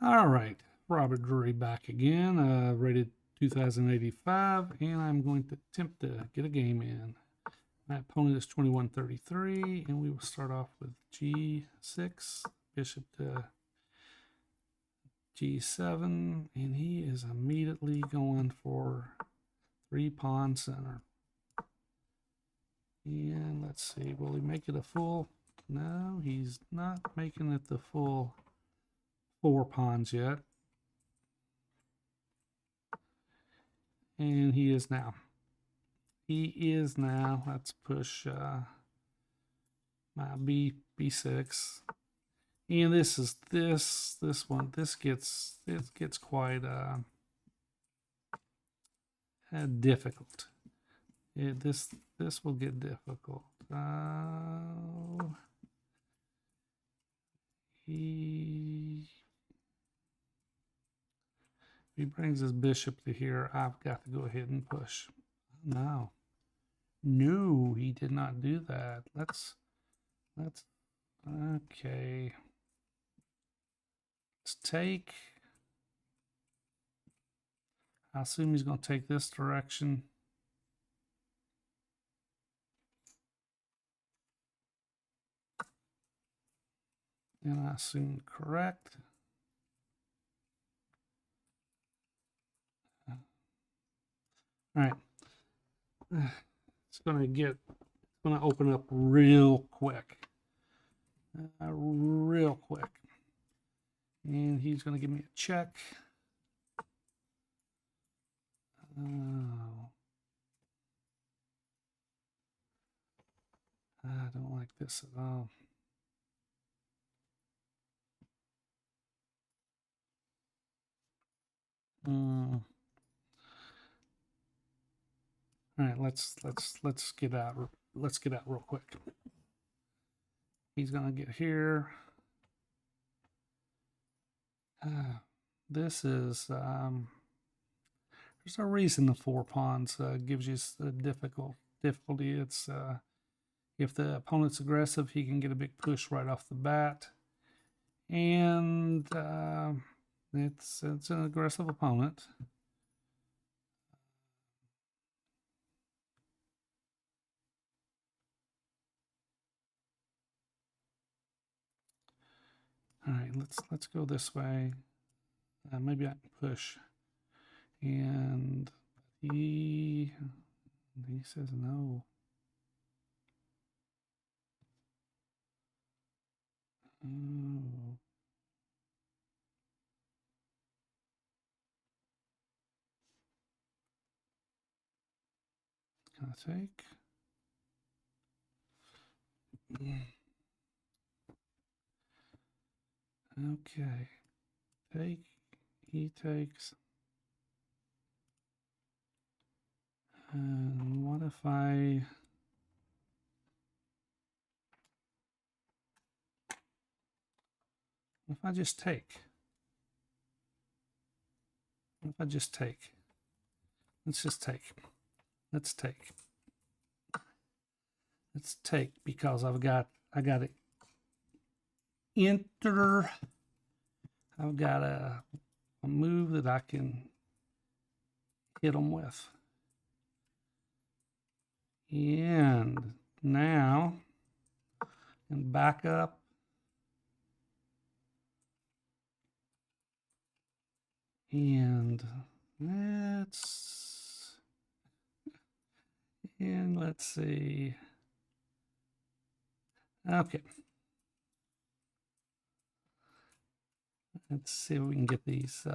All right, Robert Drury back again, rated 2085, and I'm going to attempt to get a game in. My opponent is 2133, and we will start off with G6, bishop to G7, and he is immediately going for 3-pawn center. And let's see, will he make it a full? No, he's not making it the full 4 pawns yet. And he is now. Let's push my B6. And this gets quite difficult. This will get difficult. If he brings his bishop to here, I've got to go ahead and push. No, he did not do that. Let's okay. Let's take. I assume he's going to take this direction. And I assume correct. All right. It's going to open up real quick. Real quick. And he's going to give me a check. Oh. I don't like this at all. All right, let's get out. Let's get out real quick. He's gonna get here. This is there's a reason the 4 pawns gives you a difficulty. It's if the opponent's aggressive, he can get a big push right off the bat, and it's an aggressive opponent. All right, let's go this way. Maybe I can push, and he says no. Oh. Can I take? Okay. Take. He takes. And what if I... What if I just take? What if I just take? Let's just take. Let's take. Let's take because I got to enter. I've got a move that I can hit them with. And now, and back up. And let's see. Okay. Let's see if we can get these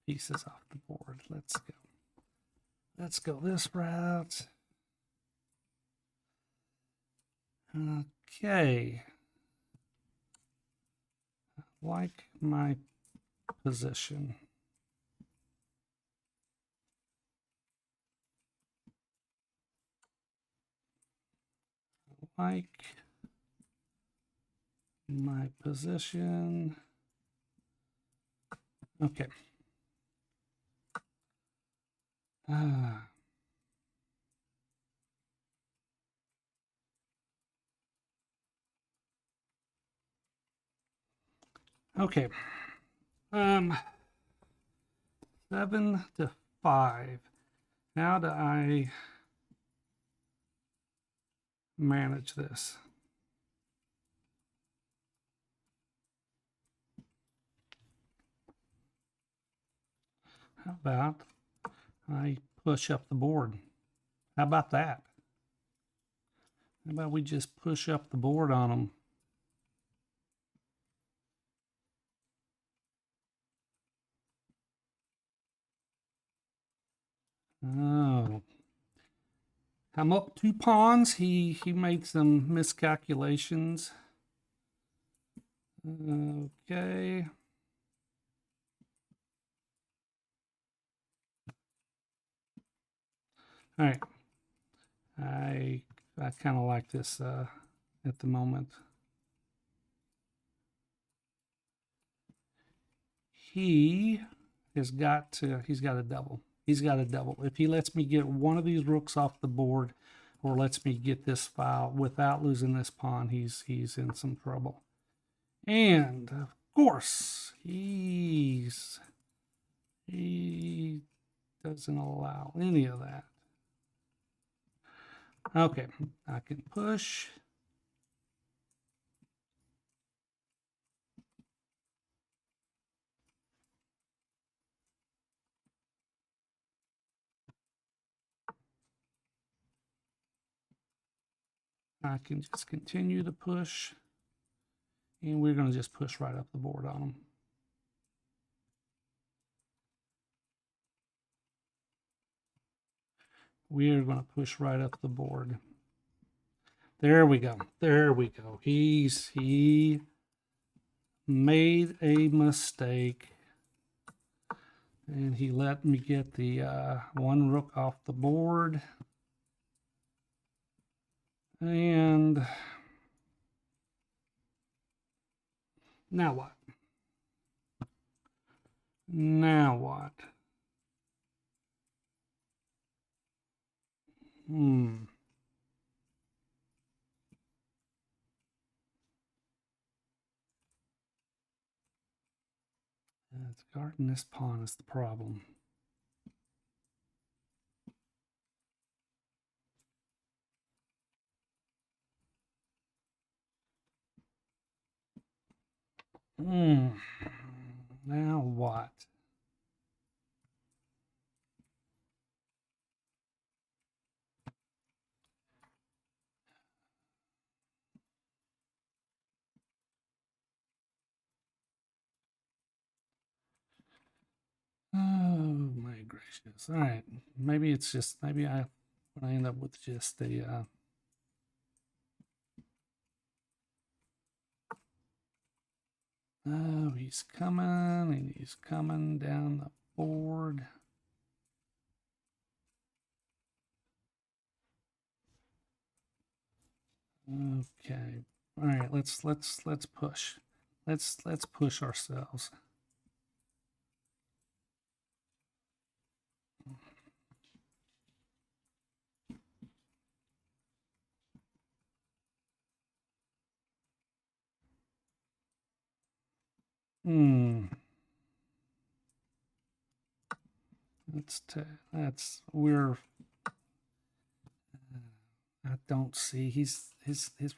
pieces off the board. Let's go. Let's go this route. Okay. I like my position. Like my position. Okay. Okay. 7-5. How do I manage this? How about I push up the board? How about that? How about we just push up the board on them? Oh. I'm up 2 pawns. He made some miscalculations. Okay. All right. I kind of like this at the moment. He has got he's got a double. He's got a double. If he lets me get one of these rooks off the board, or lets me get this file without losing this pawn, he's in some trouble. And of course, he doesn't allow any of that. Okay, I can push. I can just continue to push. And we're going to just push right up the board on them. We're going to push right up the board. There we go. There we go. He made a mistake. And he let me get the one rook off the board. And now what? Now what? It's guarding this pawn is the problem. Now what? Oh my gracious. All right. Maybe it's just, maybe I end up with just a, oh, he's coming and he's coming down the board. Okay. All right, let's push. Let's push ourselves. We're I don't see his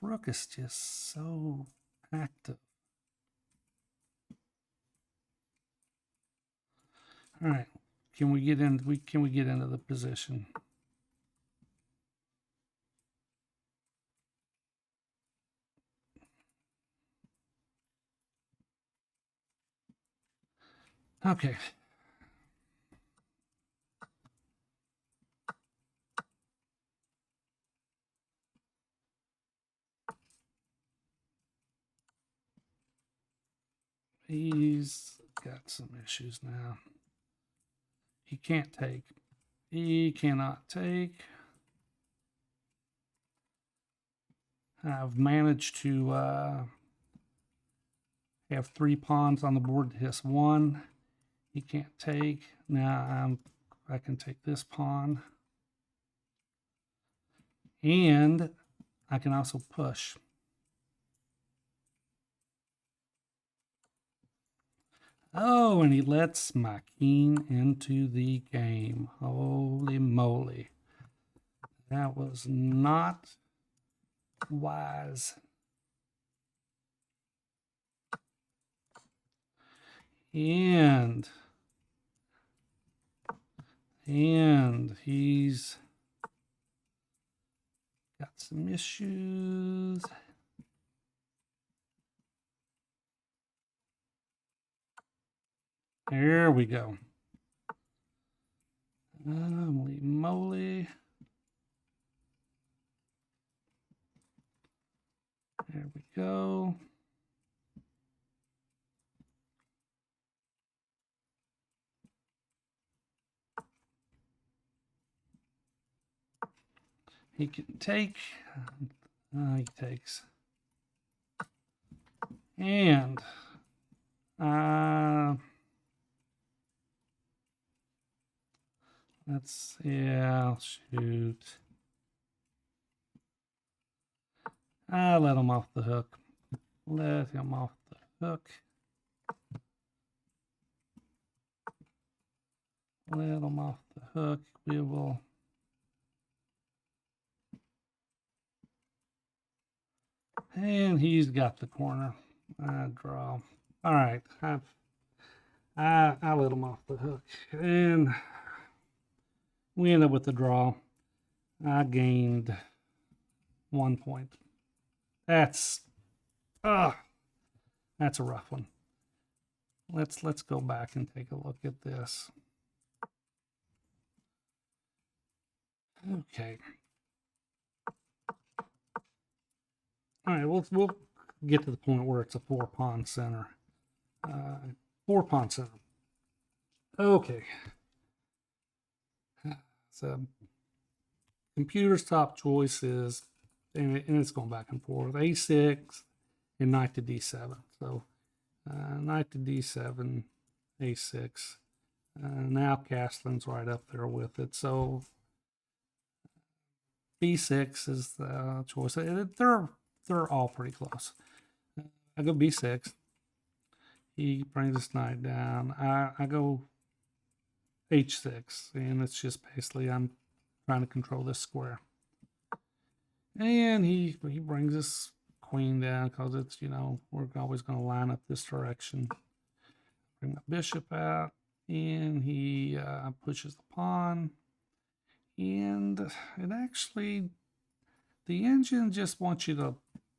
rook is just so active. All right. Can we get into the position? Okay. He's got some issues now. He can't take. He cannot take. I've managed to have 3 pawns on the board to his 1. He can't take. Now I can take this pawn. And I can also push. Oh, and he lets my king into the game. Holy moly. That was not wise. And he's got some issues. There we go. Holy moly. There we go. He can take. He takes. And yeah, shoot. I let him off the hook. Let him off the hook. Let him off the hook. We will. And he's got the corner. I draw. All right. I let him off the hook. And we end up with the draw. I gained 1 point. That's a rough one. Let's go back and take a look at this. Okay. All right, we'll get to the point where it's a 4-pawn center. 4-pawn center. Okay. So computer's top choice is, and it's going back and forth, a6 and knight to d7. So knight to d7, a6. Now castling's right up there with it. So b6 is the choice. They're all pretty close. I go b6. He brings his knight down. I go h6, and it's just basically I'm trying to control this square. And he brings his queen down because it's, we're always going to line up this direction. Bring the bishop out, and he pushes the pawn. And it actually, the engine just wants you to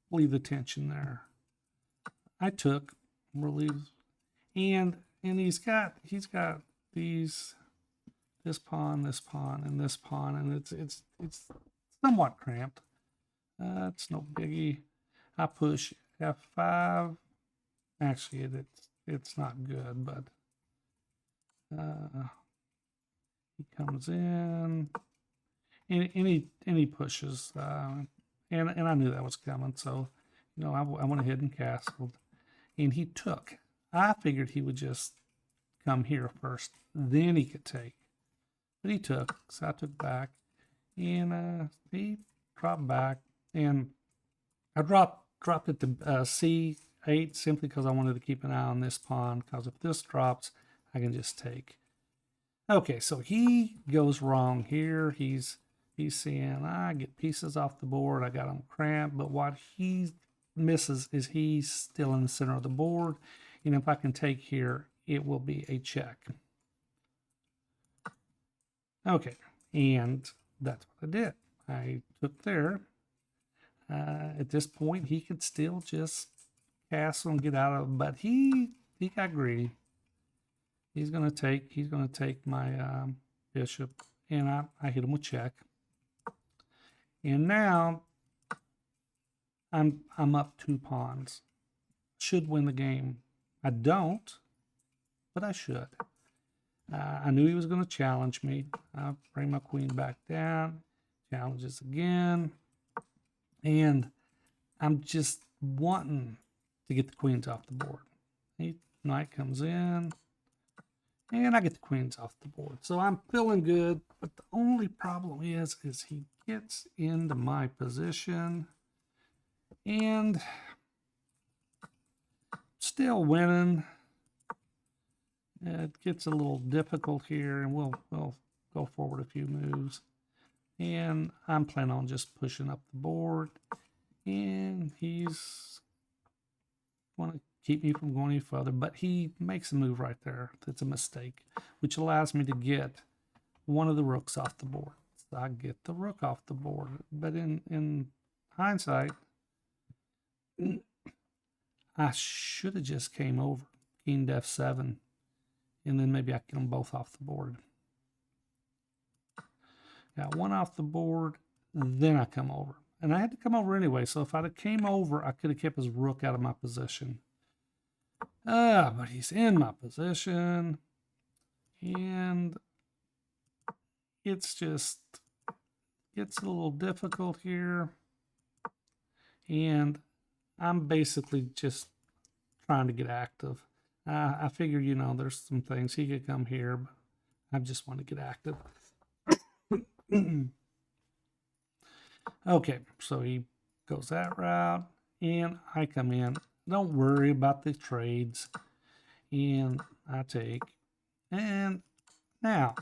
leave the tension there. I took, relieve, and he's got these, this pawn, and this pawn, and it's somewhat cramped. It's no biggie. I push F5. Actually, it's not good, but he comes in, and he pushes, and I knew that was coming, so I went ahead and castled, and he took. I figured he would just come here first, then he could take, but he took, so I took back, and he dropped back, and I dropped it to C8 simply because I wanted to keep an eye on this pawn, because if this drops, I can just take. Okay, so he goes wrong here. He's saying, I get pieces off the board. I got him cramped. But what he misses is he's still in the center of the board. And if I can take here, it will be a check. Okay, and that's what I did. I took there. At this point, he could still just castle and get out of it, but he got greedy. He's gonna take my bishop, and I hit him with check. And now I'm up 2 pawns. Should win the game. I don't, but I should. I knew he was going to challenge me. I bring my queen back down. Challenges again. And I'm just wanting to get the queens off the board. Knight comes in. And I get the queens off the board. So I'm feeling good. But the only problem is he gets into my position. And still winning. It gets a little difficult here, and we'll go forward a few moves. And I'm planning on just pushing up the board, and he's going to keep me from going any further, but he makes a move right there that's a mistake, which allows me to get one of the rooks off the board. So I get the rook off the board, but in hindsight, I should have just came over, king to f7, and then maybe I get them both off the board. Got one off the board, then I come over. And I had to come over anyway, so if I'd have came over, I could have kept his rook out of my position. But he's in my position, and it's just, it's a little difficult here. And I'm basically just trying to get active. I figure, you know, there's some things he could come here, but I just want to get active. Okay, so he goes that route, and I come in. Don't worry about the trades, and I take. And now,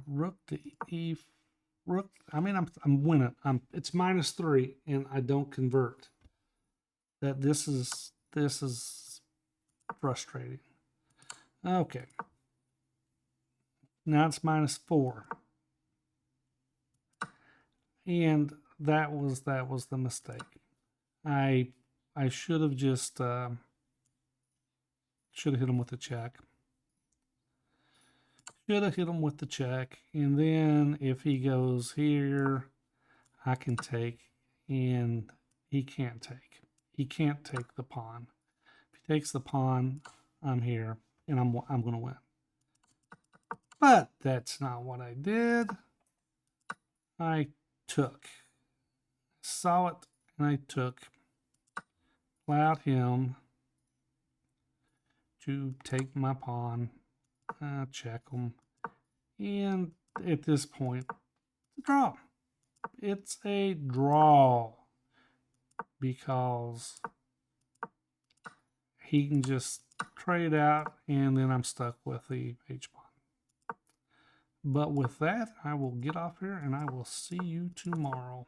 rook to e. Rook. I mean, I'm winning. It's -3, and I don't convert. This is frustrating. Okay. Now it's -4, and that was the mistake. I should have just should have hit him with the check. Should have hit him with the check, and then if he goes here, I can take, and he can't take. He can't take the pawn. If he takes the pawn, I'm here, and I'm going to win. But that's not what I did. I took. Saw it, and I took. Allowed him to take my pawn. Check him. And at this point, it's a draw. It's a draw. Because he can just trade out, and then I'm stuck with the h-pawn. But with that, I will get off here, and I will see you tomorrow.